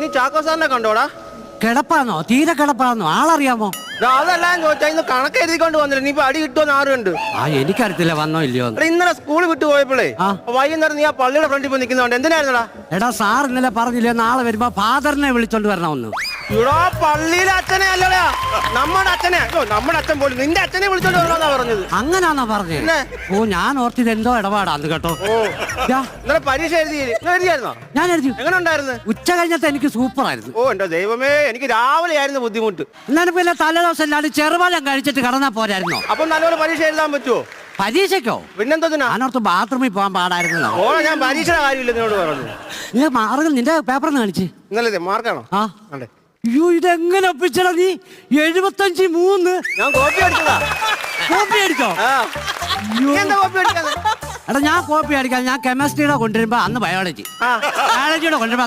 നീ ചാക്കോ സാറിനെ കണ്ടോടാ? കിടപ്പാന്നോ? തീരെ കിടപ്പാന്നോ? ആളറിയാമോ? അതെല്ലാം ചോദിച്ചാ ഇന്ന് കണക്ക് എഴുതിക്കൊണ്ട് വന്നില്ല. നീ ഇപ്പൊ അടി കിട്ടുമെന്ന് ആരുണ്ട്? എനിക്കറിയത്തില്ല വന്നോ ഇല്ലയോ. ഇന്നലെ സ്കൂളിൽ വിട്ടു പോയപ്പോഴേ വൈകുന്നേരം നീ ആ പള്ളിയുടെ ഫ്രണ്ടിൽ പോയി നിൽക്കുന്നോണ്ട് എന്തിനായിരുന്നടാ? എടാ സാർ ഇന്നലെ പറഞ്ഞില്ലേ നാളെ വരുമ്പോ ഫാദറിനെ വിളിച്ചോണ്ട് വരണമെന്ന്. ഇവിടെ പള്ളിയിലെ അച്ഛനെ അല്ലടാ, നമ്മുടെ അച്ഛനെ. നമ്മുടെ അച്ഛൻ പോലും നിന്റെ അച്ഛനെ വിളിച്ചോണ്ട് വരണമെന്നാ പറഞ്ഞത്. അങ്ങനാണോ പറഞ്ഞത്? ഓ ഞാൻ ഓർത്തിത് എന്തോ ഇടപാടാന്ന് കേട്ടോ. ഇന്നലെ പരീക്ഷ എഴുതിയായിരുന്നോ? ഞാൻ എഴുതി. എങ്ങനെ ഉണ്ടായിരുന്നു? ഉച്ച കഴിഞ്ഞത്തെ എനിക്ക് സൂപ്പർ ആയിരുന്നു. ഓ എന്റെ ദൈവമേ, എനിക്ക് രാവിലെ ആയിരുന്നു ബുദ്ധിമുട്ട്. എന്നാലും പിന്നെ തലേദിവസം എല്ലാവരും ചെറുപാലം കഴിച്ചിട്ട് കടന്നാ പോരായിരുന്നോ? അപ്പൊ നല്ലപോലെ പരീക്ഷ എഴുതാൻ പറ്റുമോ? പരീക്ഷയ്ക്കോ? പിന്നെന്താ? ഞാനോർത്ത് ബാത്റൂമിൽ പോകാൻ പാടായിരുന്നു. ഓ ഞാൻ പരീക്ഷയുടെ കാര്യമില്ല നിന്നോട് പറഞ്ഞു. നീ മാർഗം നിന്റെ പേപ്പർ കാണിച്ച്. ഇന്നലെ മാർക്കാണോ? ആ അയ്യോ ഇതെങ്ങനെ ഒപ്പിച്ചടാ നീ? 75-3. ഞാൻ കോപ്പി അടിച്ചതാ. കോപ്പി അടിച്ചോ? എടാ ഞാൻ കോപ്പി അടിക്കാൻ ഞാൻ കെമിസ്ട്രിയുടെ കൊണ്ടുവരുമ്പോ അന്ന് ബയോളജിയുടെ കൊണ്ടുവരുമ്പോ